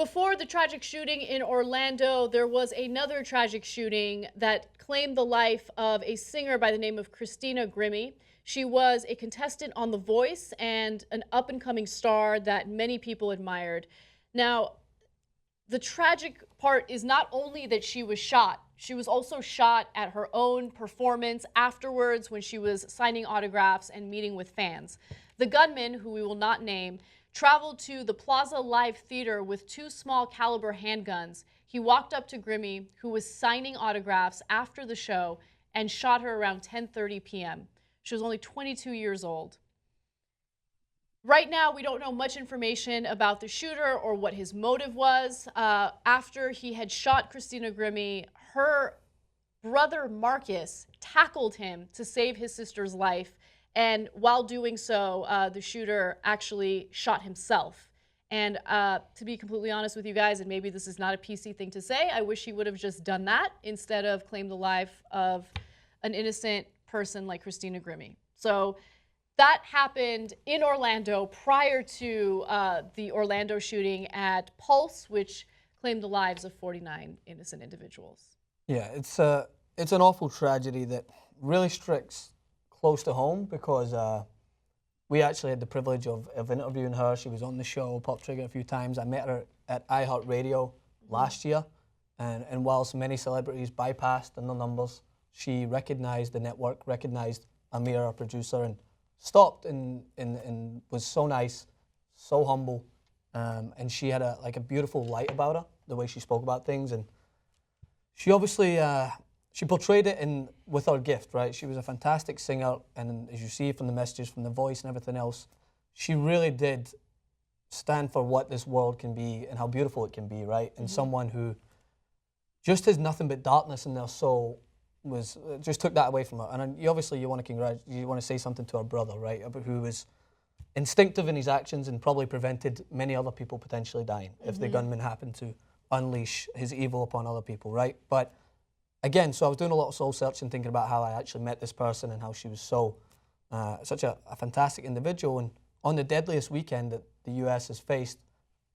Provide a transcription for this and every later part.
Before the tragic shooting in Orlando, there was another tragic shooting that claimed the life of a singer by the name of Christina Grimmie. She was a contestant on The Voice and an up-and-coming star that many people admired. Now, the tragic part is not only that she was shot, she was also shot at her own performance afterwards when she was signing autographs and meeting with fans. The gunman, who we will not name, traveled to the Plaza Live Theater with 2 small caliber handguns. He walked up to Grimmie, who was signing autographs after the show, and shot her around 10:30 p.m. She was only 22 years old. Right now, we don't know much information about the shooter or what his motive was. After he had shot Christina Grimmie, her brother Marcus tackled him to save his sister's life. And while doing so, the shooter actually shot himself. And to be completely honest with you guys, and maybe this is not a PC thing to say, I wish he would have just done that instead of claimed the life of an innocent person like Christina Grimmie. So that happened in Orlando prior to the Orlando shooting at Pulse, which claimed the lives of 49 innocent individuals. Yeah, it's an awful tragedy that really strikes close to home because we actually had the privilege of interviewing her. She was on the show, Pop Trigger, a few times. I met her at iHeartRadio last year, and whilst many celebrities bypassed in their numbers, she recognized the network, recognized Amir, our producer, and stopped and was so nice, so humble, and she had a beautiful light about her, the way she spoke about things, and she obviously she portrayed it with her gift, right? She was a fantastic singer, and as you see from the messages, from The Voice and everything else, she really did stand for what this world can be and how beautiful it can be, right? And someone who just has nothing but darkness in their soul just took that away from her. And you want to say something to her brother, right? Who was instinctive in his actions and probably prevented many other people potentially dying if the gunman happened to unleash his evil upon other people, right? But again, so I was doing a lot of soul searching, thinking about how I actually met this person and how she was such a fantastic individual. And on the deadliest weekend that the U.S. has faced,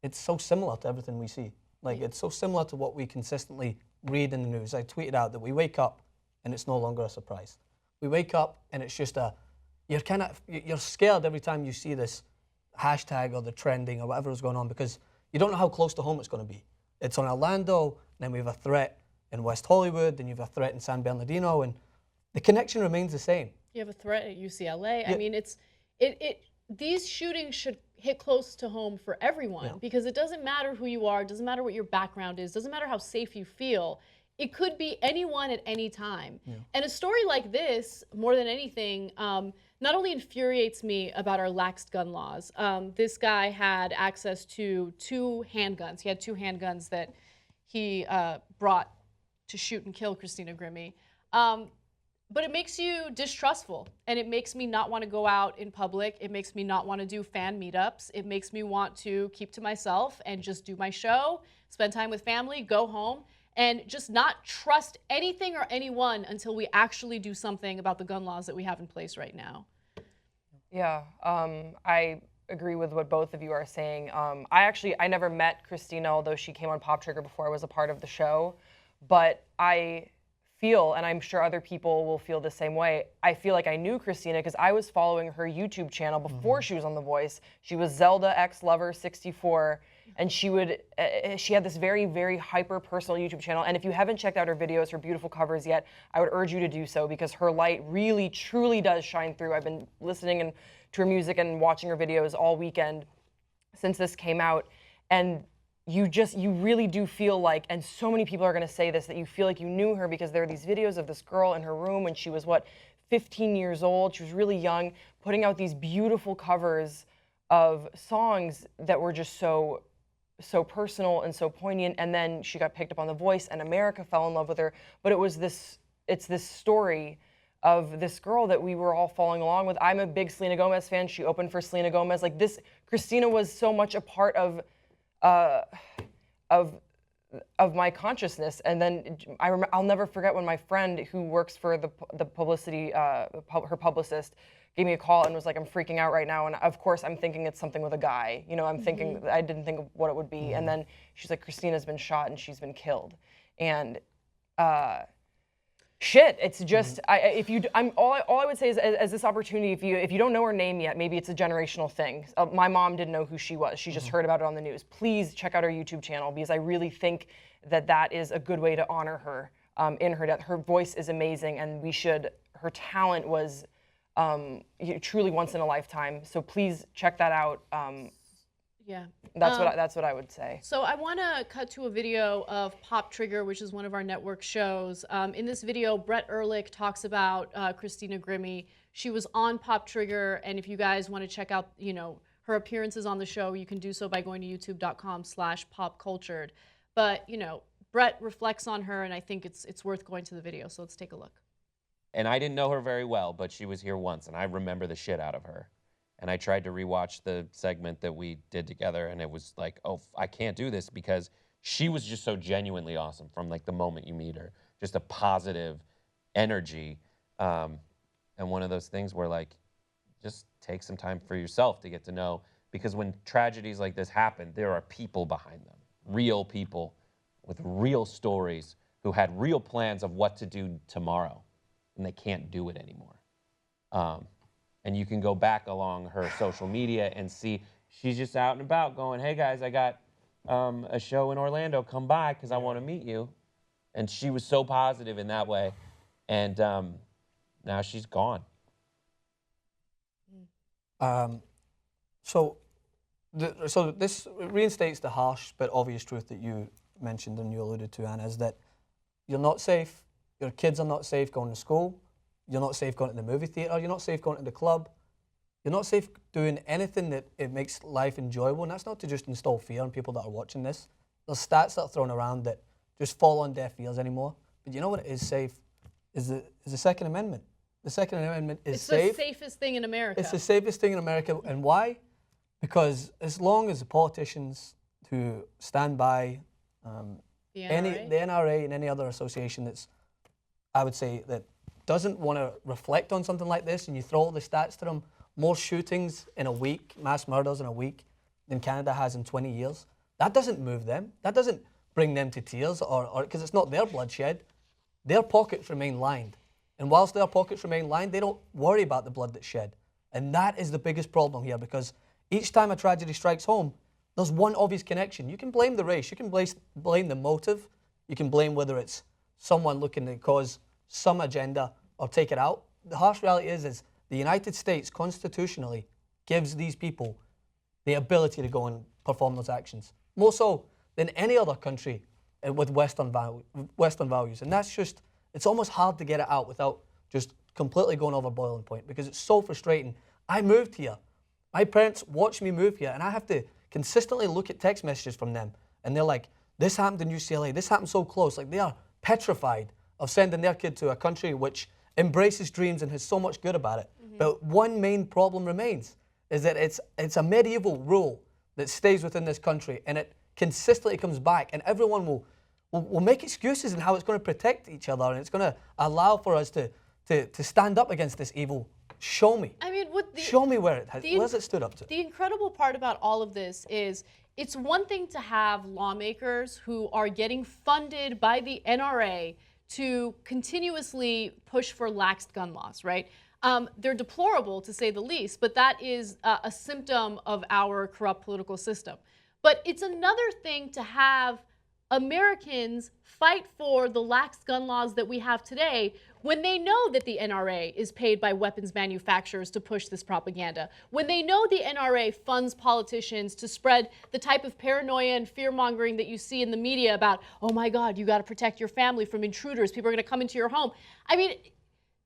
it's so similar to everything we see. Like, it's so similar to what we consistently read in the news. I tweeted out that we wake up and it's no longer a surprise. We wake up and it's just you're scared every time you see this hashtag or the trending or whatever is going on because you don't know how close to home it's going to be. It's on Orlando, then we have a threat in West Hollywood, then you have a threat in San Bernardino, and the connection remains the same. You have a threat at UCLA. Yeah. I mean, these shootings should hit close to home for everyone because it doesn't matter who you are, it doesn't matter what your background is, doesn't matter how safe you feel. It could be anyone at any time. Yeah. And a story like this, more than anything, not only infuriates me about our lax gun laws. This guy had access to 2 handguns. He had 2 handguns that he brought to shoot and kill Christina Grimmie. But it makes you distrustful, and it makes me not want to go out in public. It makes me not want to do fan meetups. It makes me want to keep to myself and just do my show, spend time with family, go home, and just not trust anything or anyone until we actually do something about the gun laws that we have in place right now. Yeah, I agree with what both of you are saying. I never met Christina, although she came on Pop Trigger before I was a part of the show, but I feel, and I'm sure other people will feel the same way, I feel like I knew Christina because I was following her YouTube channel before she was on The Voice. She was Zelda X Lover 64, and she had this very, very hyper personal YouTube channel. And if you haven't checked out her videos, her beautiful covers yet, I would urge you to do so because her light really, truly does shine through. I've been listening to her music and watching her videos all weekend since this came out, and you really do feel like, and so many people are going to say this, that you feel like you knew her because there are these videos of this girl in her room when she was, 15 years old. She was really young, putting out these beautiful covers of songs that were just so personal and so poignant. And then she got picked up on The Voice, and America fell in love with her. But it's this story of this girl that we were all following along with. I'm a big Selena Gomez fan. She opened for Selena Gomez. Christina was so much a part of my consciousness. And then I'll never forget when my friend who works for the publicity, her publicist, gave me a call and was like, I'm freaking out right now. And of course I'm thinking it's something with a guy. You know, I'm thinking, I didn't think of what it would be. And then she's like, Christina's been shot and she's been killed. And shit, it's just, all I would say is, as this opportunity, if you don't know her name yet, maybe it's a generational thing. My mom didn't know who she was. She just heard about it on the news. Please check out her YouTube channel, because I really think that is a good way to honor her in her death. Her voice is amazing, and her talent was truly once in a lifetime. So please check that out. Yeah. That's what I would say. So I want to cut to a video of Pop Trigger, which is one of our network shows. In this video, Brett Ehrlich talks about Christina Grimmie. She was on Pop Trigger, and if you guys want to check out, her appearances on the show, you can do so by going to youtube.com/popcultured. But Brett reflects on her, and I think it's worth going to the video. So let's take a look. And I didn't know her very well, but she was here once, and I remember the shit out of her. And I tried to rewatch the segment that we did together, and it was like, oh, I can't do this, because she was just so genuinely awesome from like the moment you meet her. Just a positive energy. And one of those things where like, just take some time for yourself to get to know, because when tragedies like this happen, there are people behind them, real people with real stories who had real plans of what to do tomorrow, and they can't do it anymore. And you can go back along her social media and see she's just out and about going, hey guys, I got a show in Orlando, come by because I want to meet you. And she was so positive in that way. And now she's gone. So this reinstates the harsh but obvious truth that you mentioned and you alluded to, Anna, is that you're not safe, your kids are not safe going to school, you're not safe going to the movie theater, you're not safe going to the club, you're not safe doing anything that it makes life enjoyable. And that's not to just install fear in people that are watching this. There's stats that are thrown around that just fall on deaf ears anymore. But you know what is safe is the Second Amendment. The Second Amendment is safe. It's the safest thing in America. It's the safest thing in America. And why? Because as long as the politicians who stand by the NRA and any other association that's, I would say, that doesn't want to reflect on something like this, and you throw all the stats to them, more shootings in a week, mass murders in a week, than Canada has in 20 years, that doesn't move them. That doesn't bring them to tears, or because it's not their bloodshed. Their pockets remain lined. And whilst their pockets remain lined, they don't worry about the blood that's shed. And that is the biggest problem here, because each time a tragedy strikes home, there's one obvious connection. You can blame the race, you can blame the motive, you can blame whether it's someone looking to cause some agenda or take it out. The harsh reality is the United States constitutionally gives these people the ability to go and perform those actions, more so than any other country with Western values. And that's just, it's almost hard to get it out without just completely going over boiling point, because it's so frustrating. I moved here. My parents watched me move here, and I have to consistently look at text messages from them, and they're like, this happened in UCLA, this happened so close. Like, they are petrified of sending their kid to a country which embraces dreams and has so much good about it. Mm-hmm. But one main problem remains, is that it's a medieval rule that stays within this country, and it consistently comes back, and everyone will make excuses in how it's going to protect each other, and it's going to allow for us to stand up against this evil. Show me. I mean, show me where where's it stood up to. The incredible part about all of this is, it's one thing to have lawmakers who are getting funded by the NRA to continuously push for lax gun laws, right? They're deplorable, to say the least, but that is a symptom of our corrupt political system. But it's another thing to have Americans fight for the lax gun laws that we have today when they know that the NRA is paid by weapons manufacturers to push this propaganda, when they know the NRA funds politicians to spread the type of paranoia and fear-mongering that you see in the media about, oh my God, you got to protect your family from intruders, people are going to come into your home. I mean,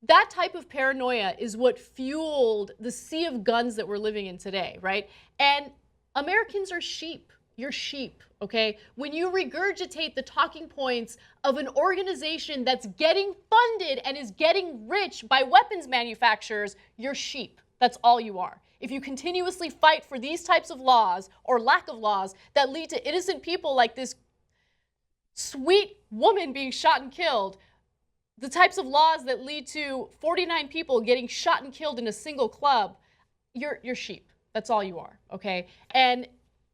that type of paranoia is what fueled the sea of guns that we're living in today, right? And Americans are sheep. You're sheep, okay? When you regurgitate the talking points of an organization that's getting funded and is getting rich by weapons manufacturers, you're sheep. That's all you are. If you continuously fight for these types of laws or lack of laws that lead to innocent people like this sweet woman being shot and killed, the types of laws that lead to 49 people getting shot and killed in a single club, you're sheep. That's all you are, okay? And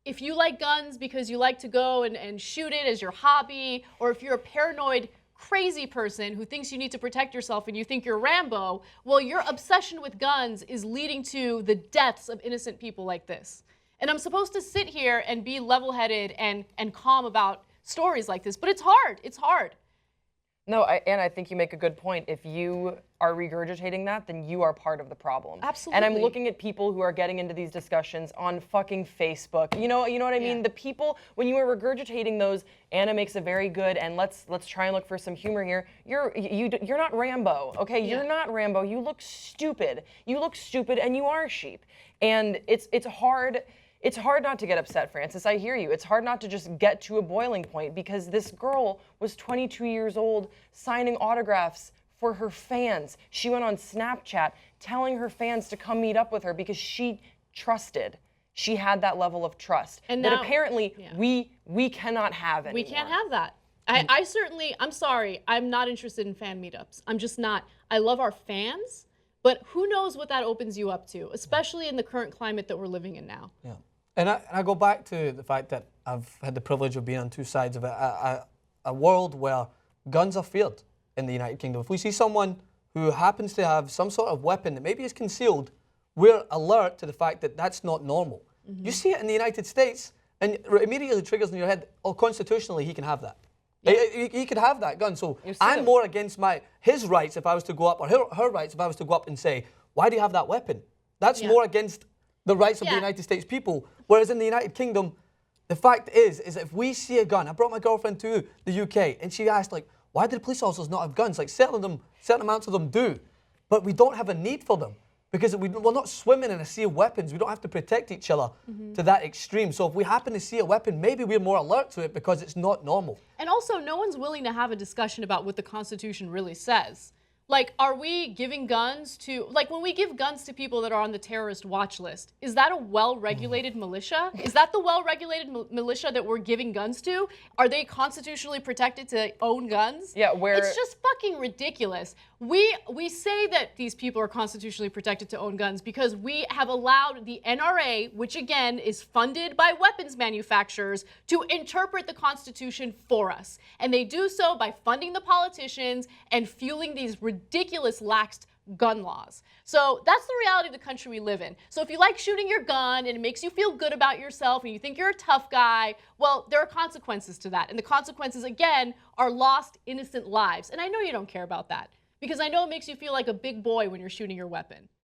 if you like guns because you like to go and shoot it as your hobby, or if you're a paranoid, crazy person who thinks you need to protect yourself and you think you're Rambo, well, your obsession with guns is leading to the deaths of innocent people like this. And I'm supposed to sit here and be level-headed and calm about stories like this, but it's hard. It's hard. No, and I think you make a good point. If you are regurgitating that, then you are part of the problem. Absolutely. And I'm looking at people who are getting into these discussions on fucking Facebook. You know what I mean? Yeah. The people, when you are regurgitating those, Anna makes a very good, and let's try and look for some humor here. You're not Rambo, okay? Yeah. You're not Rambo. You look stupid. You look stupid, and you are sheep. And it's hard. It's hard not to get upset, Francis. I hear you. It's hard not to just get to a boiling point because this girl was 22 years old signing autographs for her fans. She went on Snapchat telling her fans to come meet up with her because she trusted. She had that level of trust And that now- apparently yeah. we cannot have anymore. We can't have that. I certainly, I'm sorry, I'm not interested in fan meetups. I'm just not. I love our fans, but who knows what that opens you up to, especially in the current climate that we're living in now. Yeah. And I go back to the fact that I've had the privilege of being on two sides of it. A world where guns are feared in the United Kingdom. If we see someone who happens to have some sort of weapon that maybe is concealed, we're alert to the fact that that's not normal. You see it in the United States, and it immediately triggers in your head, oh, constitutionally, he can have that. He could have that gun. So I'm more against his rights if I was to go up, or her rights if I was to go up and say, why do you have that weapon? That's more against the rights of the United States people. Whereas in the United Kingdom, the fact is if we see a gun, I brought my girlfriend to the UK, and she asked, like, why do the police officers not have guns? Like, certain amounts of them do, but we don't have a need for them because we're not swimming in a sea of weapons. We don't have to protect each other to that extreme. So if we happen to see a weapon, maybe we're more alert to it because it's not normal. And also, no one's willing to have a discussion about what the Constitution really says. Like, are we giving guns to, like, when we give guns to people that are on the terrorist watch list, is that a well-regulated militia? Is that the well-regulated militia that we're giving guns to? Are they constitutionally protected to own guns? Yeah, where... It's just fucking ridiculous. We say that these people are constitutionally protected to own guns because we have allowed the NRA, which again is funded by weapons manufacturers, to interpret the Constitution for us. And they do so by funding the politicians and fueling these ridiculous lax gun laws. So that's the reality of the country we live in. So if you like shooting your gun and it makes you feel good about yourself and you think you're a tough guy, well, there are consequences to that. And the consequences, again, are lost innocent lives. And I know you don't care about that because I know it makes you feel like a big boy when you're shooting your weapon.